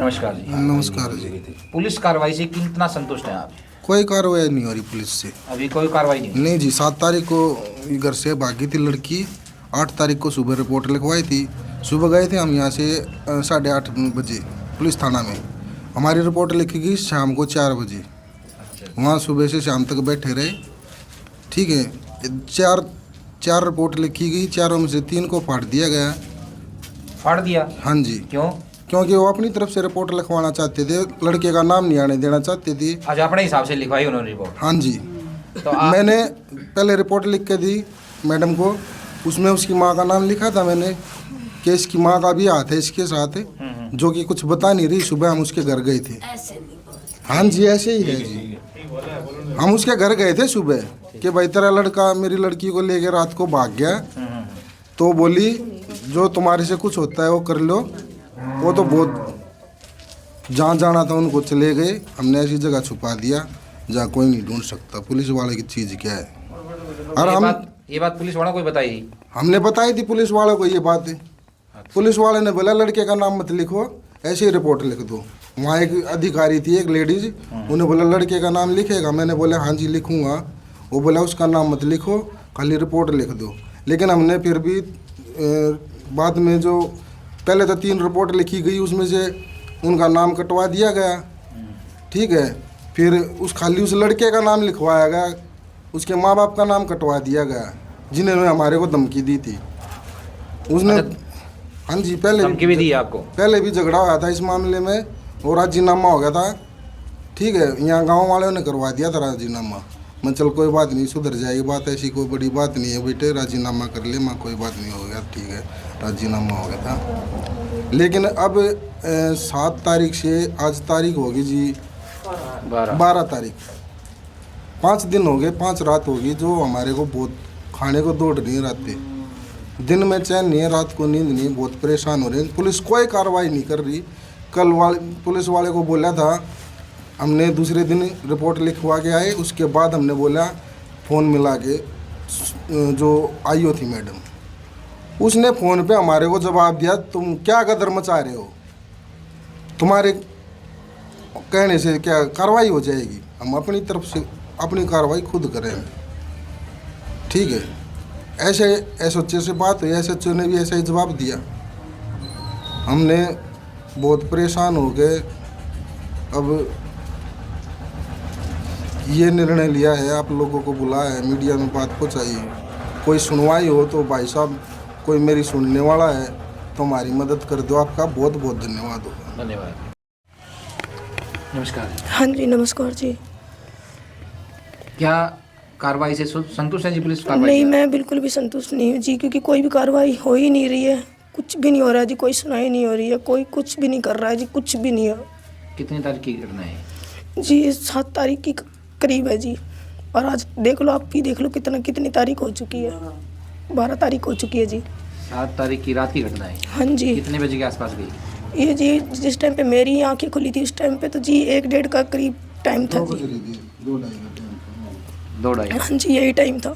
नमस्कार जी। नमस्कार जी। पुलिस कार्रवाई से कितना संतुष्ट हैं आप? कोई कार्रवाई नहीं हो रही पुलिस से। अभी कोई कार्रवाई नहीं? नहीं जी, 7 तारीख को घर से भागी थी लड़की, 8 तारीख को सुबह रिपोर्ट लिखवाई थी। सुबह गए थे हम यहाँ से 8:30 बजे पुलिस थाना में। हमारी रिपोर्ट लिखी गई शाम को 4 बजे। वहाँ सुबह से शाम तक बैठे रहे। ठीक है, चार रिपोर्ट लिखी गई, चारों में से 3 को फाड़ दिया गया। फाड़ दिया? हाँ जी। क्यों? क्योंकि वो अपनी तरफ से रिपोर्ट लिखवाना चाहते थे, लड़के का नाम नहीं आने देना चाहते थे। अच्छा, अपने हिसाब से लिखवाई उन्होंने रिपोर्ट? हाँ जी। तो मैंने पहले रिपोर्ट लिख के दी मैडम को, उसमें उसकी माँ का नाम लिखा था मैंने कि इसकी माँ का भी हाथ है इसके साथ, जो कि कुछ बता नहीं रही। सुबह हम उसके घर गए थे। हाँ जी, ऐसे ही है जी। हम उसके घर गए थे सुबह कि भाई तेरा लड़का मेरी लड़की को लेके रात को भाग गया। तो बोली जो तुम्हारे से कुछ होता है वो कर लो। वो तो बहुत जहाँ जाना था उनको चले गए। हमने ऐसी जगह छुपा दिया जहाँ कोई नहीं ढूंढ सकता। पुलिस वाले की चीज़ क्या है? और ये बात पुलिस वालों को बताई? हमने बताई थी पुलिस वालों को ये बात। पुलिस वाले ने बोला लड़के का नाम मत लिखो, ऐसे ही रिपोर्ट लिख दो। वहाँ एक अधिकारी थी, एक लेडीज, उन्हें बोला लड़के का नाम लिखेगा? मैंने बोला हाँ जी लिखूँगा। वो बोला उसका नाम मत लिखो, खाली रिपोर्ट लिख दो। लेकिन हमने फिर भी बाद में जो पहले तो 3 रिपोर्ट लिखी गई, उसमें से उनका नाम कटवा दिया गया। ठीक है, फिर खाली उस लड़के का नाम लिखवाया गया, उसके माँ बाप का नाम कटवा दिया गया जिन्होंने हमारे को धमकी दी थी। उसने हाँ जी, पहले धमकी भी दी आपको? पहले भी झगड़ा हुआ था इस मामले में, और राजीनामा हो गया था। ठीक है, यहाँ गाँव वालों ने करवा दिया था राजीनामा। मैं चल कोई बात नहीं, सुधर जाएगी बात, ऐसी कोई बड़ी बात नहीं है बेटे, राजीनामा कर ले। माँ कोई बात नहीं, हो गया ठीक है, राजीनामा हो गया था। लेकिन अब 7 तारीख से आज तारीख होगी जी 12 तारीख, 5 दिन हो गए, 5 रात होगी जो हमारे को बहुत खाने को दौड़ रही है। रातें दिन में चैन नहीं है, रात को नींद नहीं, बहुत परेशान हो रहे हैं। पुलिस कोई कार्रवाई नहीं कर रही। कल पुलिस वाले को बोला था, हमने दूसरे दिन रिपोर्ट लिखवा के आए। उसके बाद हमने बोला फ़ोन मिला के, जो आईओ थी मैडम, उसने फ़ोन पे हमारे को जवाब दिया तुम क्या गदर मचा रहे हो, तुम्हारे कहने से क्या कार्रवाई हो जाएगी? हम अपनी तरफ से अपनी कार्रवाई खुद करेंगे। ठीक है, ऐसे एसएचओ से बात हुई, एसएचओ ने भी ऐसा ही जवाब दिया। हमने बहुत परेशान हो गए। अब ये निर्णय लिया है, आप लोगों को बुलाया है, मीडिया में बात पहुंचाई। कोई सुनवाई हो तो भाई साहब, कोई मेरी सुनने वाला है तो हमारी मदद कर दो। आपका बहुत बहुत धन्यवाद होगा। धन्यवाद। नमस्कार। हाँ जी, नमस्कार जी। क्या कार्रवाई से संतुष्ट है जी पुलिस कार्रवाई? नहीं, मैं बिल्कुल भी संतुष्ट नहीं हूँ जी, क्योंकि कोई भी कार्रवाई हो ही नहीं रही है। कुछ भी नहीं हो रहा है जी, कोई सुनाई नहीं हो रही है, कोई कुछ भी नहीं कर रहा है जी, कुछ भी नहीं है। कितनी तारीख की घटना है जी? 7 तारीख की करीब है जी। और आज देख लो, आप भी देख लो कितनी तारीख हो चुकी है। 12 तारीख हो चुकी है जी। 7 तारीख की रात की घटना है? हाँ जी। कितने बजे के आसपास गई ये जी जिस टाइम पे मेरी आंखें खुली थी उस टाइम पे तो जी 1-1:30 का करीब टाइम था जी। 2-2:30? हाँ जी, यही टाइम था।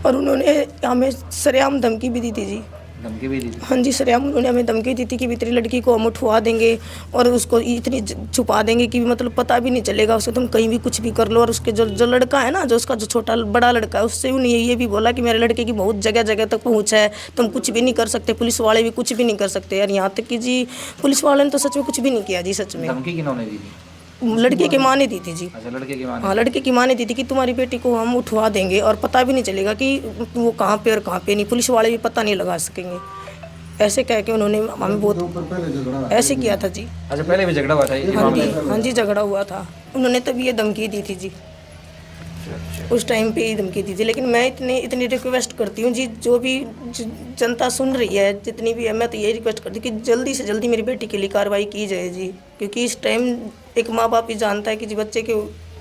और उन्होंने हमें सरेआम धमकी भी दी थी जी। धमकी भी दी थी? हाँ जी, सरेआम उन्होंने हमें धमकी दी थी कि तेरी लड़की को हम उठवा देंगे और उसको इतनी छुपा देंगे कि मतलब पता भी नहीं चलेगा उसको, तुम कहीं भी कुछ भी कर लो। और उसके जो लड़का है ना, जो उसका जो छोटा बड़ा लड़का है, उससे उन्हें ये भी बोला कि मेरे लड़के की बहुत जगह जगह तक पहुँच है, तुम कुछ भी नहीं कर सकते, पुलिस वाले भी कुछ भी नहीं कर सकते यार। यहाँ तक कि जी पुलिस वाले ने तो सच में कुछ भी नहीं किया जी, सच में। धमकी किन्होंने दी थी? लड़के की माँ ने दी थी जी। अच्छा, लड़के की माँ ने? हाँ, लड़के की माँ ने दी थी कि तुम्हारी बेटी को हम उठवा देंगे और पता भी नहीं चलेगा कि वो कहाँ पे और कहाँ पे नहीं, पुलिस वाले भी पता नहीं लगा सकेंगे। ऐसे कह के उन्होंने हमें बहुत ऐसे किया था जी। अच्छा, पहले भी झगड़ा हुआ था ये? हाँ जी, झगड़ा हुआ था। उन्होंने तभी ये धमकी दी थी जी। उस टाइम पे ही धमकी दी थी। लेकिन मैं इतनी रिक्वेस्ट करती हूँ जी, जो भी जनता सुन रही है जितनी भी है, मैं तो यही रिक्वेस्ट करती हूँ कि जल्दी से जल्दी मेरी बेटी के लिए कार्रवाई की जाए जी। क्योंकि इस टाइम एक माँ बाप ही जानता है कि जी बच्चे के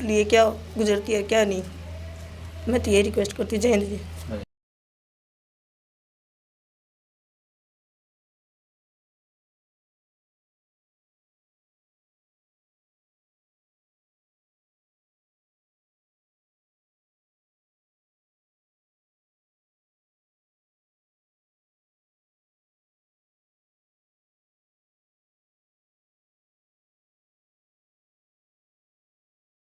लिए क्या गुजरती है क्या नहीं। मैं तो यही रिक्वेस्ट करती हूँ। जय हिंद जी।